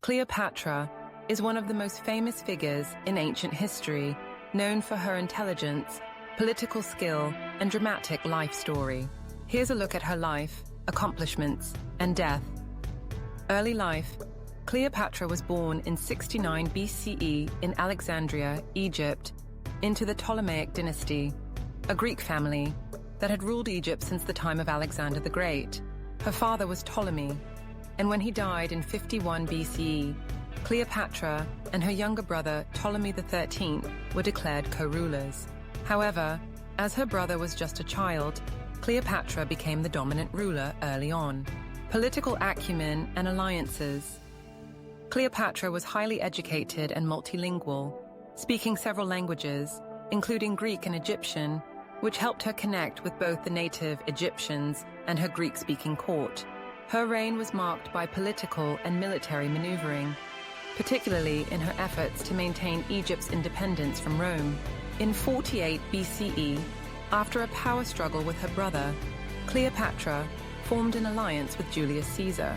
Cleopatra is one of the most famous figures in ancient history, known for her intelligence, political skill, and dramatic life story. Here's a look at her life, accomplishments, and death. Early life. Cleopatra was born in 69 BCE in Alexandria, Egypt, into the Ptolemaic dynasty, a Greek family that had ruled Egypt since the time of Alexander the Great. Her father was Ptolemy, and when he died in 51 BCE, Cleopatra and her younger brother Ptolemy XIII were declared co-rulers. However, as her brother was just a child, Cleopatra became the dominant ruler early on. Political acumen and alliances. Cleopatra was highly educated and multilingual, speaking several languages, including Greek and Egyptian, which helped her connect with both the native Egyptians and her Greek-speaking court. Her reign was marked by political and military maneuvering, particularly in her efforts to maintain Egypt's independence from Rome. In 48 BCE, after a power struggle with her brother, Cleopatra formed an alliance with Julius Caesar.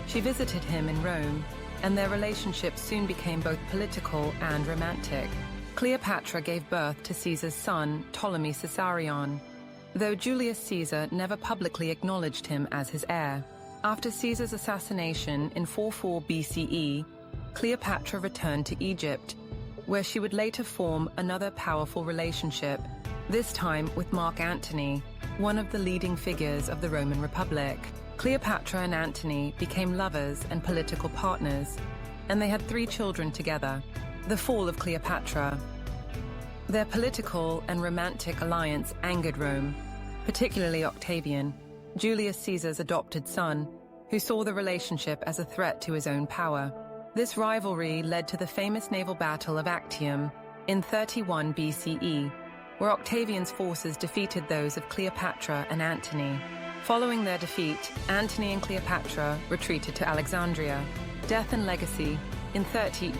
She visited him in Rome, and their relationship soon became both political and romantic. Cleopatra gave birth to Caesar's son, Ptolemy XIII, though Julius Caesar never publicly acknowledged him as his heir. After Caesar's assassination in 44 BCE, Cleopatra returned to Egypt, where she would later form another powerful relationship, this time with Mark Antony, one of the leading figures of the Roman Republic. Cleopatra and Antony became lovers and political partners, and they had 3 children together. The fall of Cleopatra. Their political and romantic alliance angered Rome, particularly Octavian, Julius Caesar's adopted son, who saw the relationship as a threat to his own power. This rivalry led to the famous naval battle of Actium in 31 BCE, where Octavian's forces defeated those of Cleopatra and Antony. Following their defeat, Antony and Cleopatra retreated to Alexandria. Death and legacy. In 30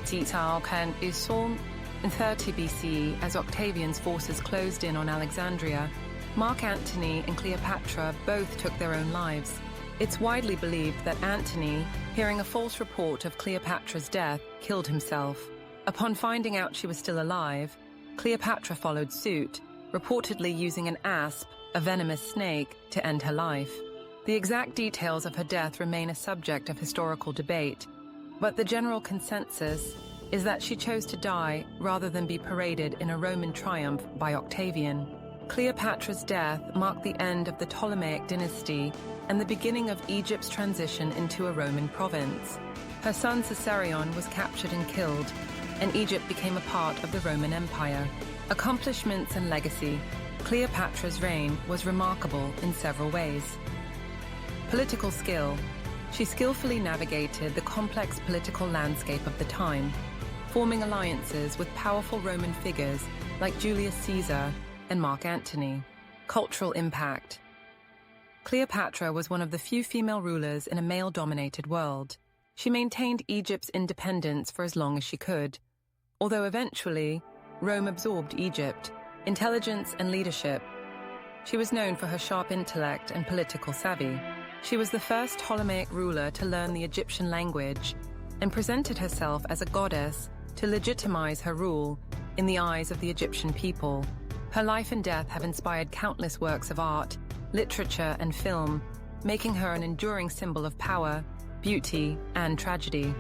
BCE, as Octavian's forces closed in on Alexandria, Mark Antony and Cleopatra both took their own lives. It's widely believed that Antony, hearing a false report of Cleopatra's death, killed himself. Upon finding out she was still alive, Cleopatra followed suit, reportedly using an asp, a venomous snake, to end her life. The exact details of her death remain a subject of historical debate, but the general consensus is that she chose to die rather than be paraded in a Roman triumph by Octavian. Cleopatra's death marked the end of the Ptolemaic dynasty and the beginning of Egypt's transition into a Roman province. Her son Caesarion was captured and killed, and Egypt became a part of the Roman Empire. Accomplishments and legacy. Cleopatra's reign was remarkable in several ways. Political skill. She skillfully navigated the complex political landscape of the time, forming alliances with powerful Roman figures like Julius Caesar and Mark Antony. Cultural impact. Cleopatra was one of the few female rulers in a male-dominated world. She maintained Egypt's independence for as long as she could, although eventually Rome absorbed Egypt. Intelligence and leadership. She was known for her sharp intellect and political savvy. She was the first Ptolemaic ruler to learn the Egyptian language and presented herself as a goddess to legitimize her rule in the eyes of the Egyptian people. Her life and death have inspired countless works of art, literature, and film, making her an enduring symbol of power, beauty, and tragedy.